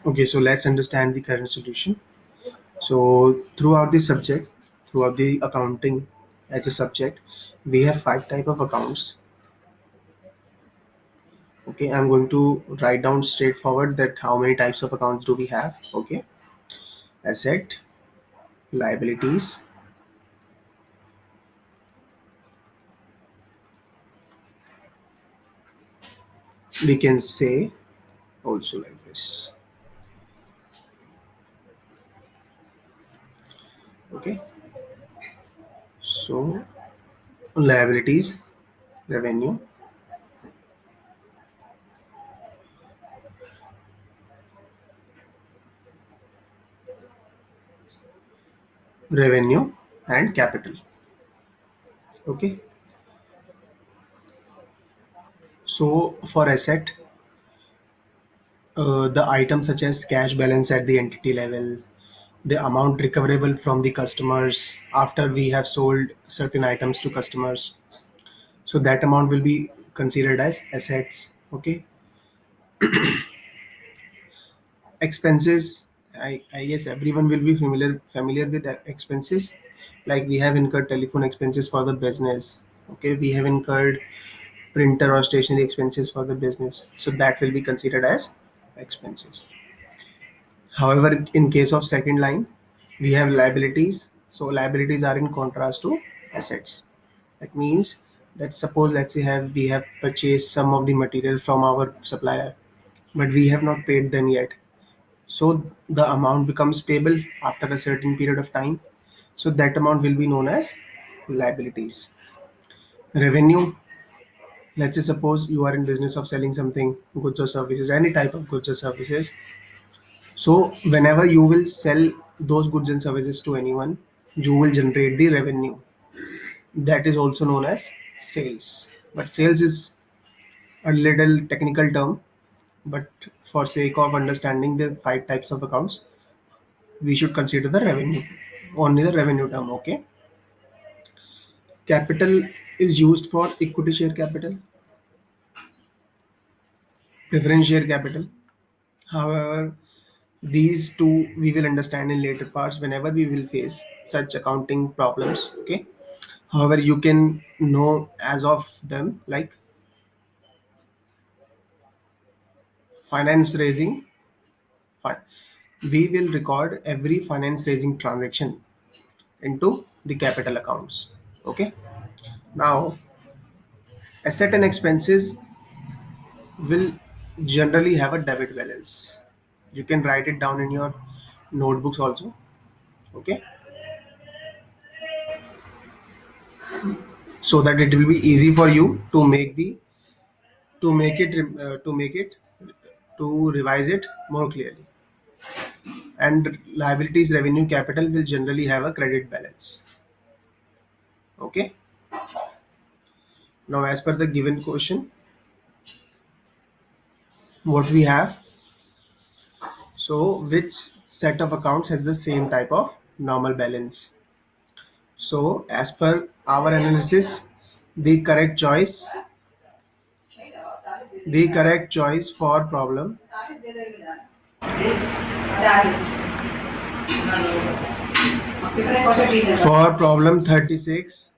Okay, so let's understand the current solution. So throughout the subject, throughout the accounting as a subject, we have five type of accounts. Okay, I'm going to write down straightforward that how many types of accounts do we have. Okay, asset, liabilities, we can say also like this. Okay, so liabilities, revenue, revenue and capital. Okay, so for asset, the items such as cash balance at the entity level, the amount recoverable from the customers after we have sold certain items to customers, so that amount will be considered as assets. Okay, expenses, I guess everyone will be familiar with expenses. Like we have incurred telephone expenses for the business. Okay, we have incurred printer or stationery expenses for the business, so that will be considered as expenses. However, in case of second line, we have liabilities. So liabilities are in contrast to assets. That means that suppose let's say we have purchased some of the material from our supplier, but we have not paid them yet. So the amount becomes payable after a certain period of time. So that amount will be known as liabilities. Revenue, let's say suppose you are in business of selling something, goods or services, any type of goods or services. So whenever you will sell those goods and services to anyone, you will generate the revenue. That is also known as sales. But sales is a little technical term. But for sake of understanding the five types of accounts, we should consider the revenue. Only the revenue term, okay? Capital is used for equity share capital, preference share capital. However, these two we will understand in later parts whenever we will face such accounting problems. Okay. However, you can know as of them like finance raising. Fine. We will record every finance raising transaction into the capital accounts. Okay. Now, asset and expenses will generally have a debit balance. You can write it down in your notebooks also. Okay, so that it will be easy for you to make the to make it to revise it more clearly. And liabilities, revenue, capital will generally have a credit balance. Okay, now as per the given question, what we have, so which set of accounts has the same type of normal balance? So as per our analysis, the correct choice the correct choice for problem 36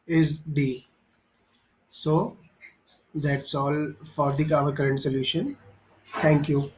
is D. So that's all for the our current solution. Thank you.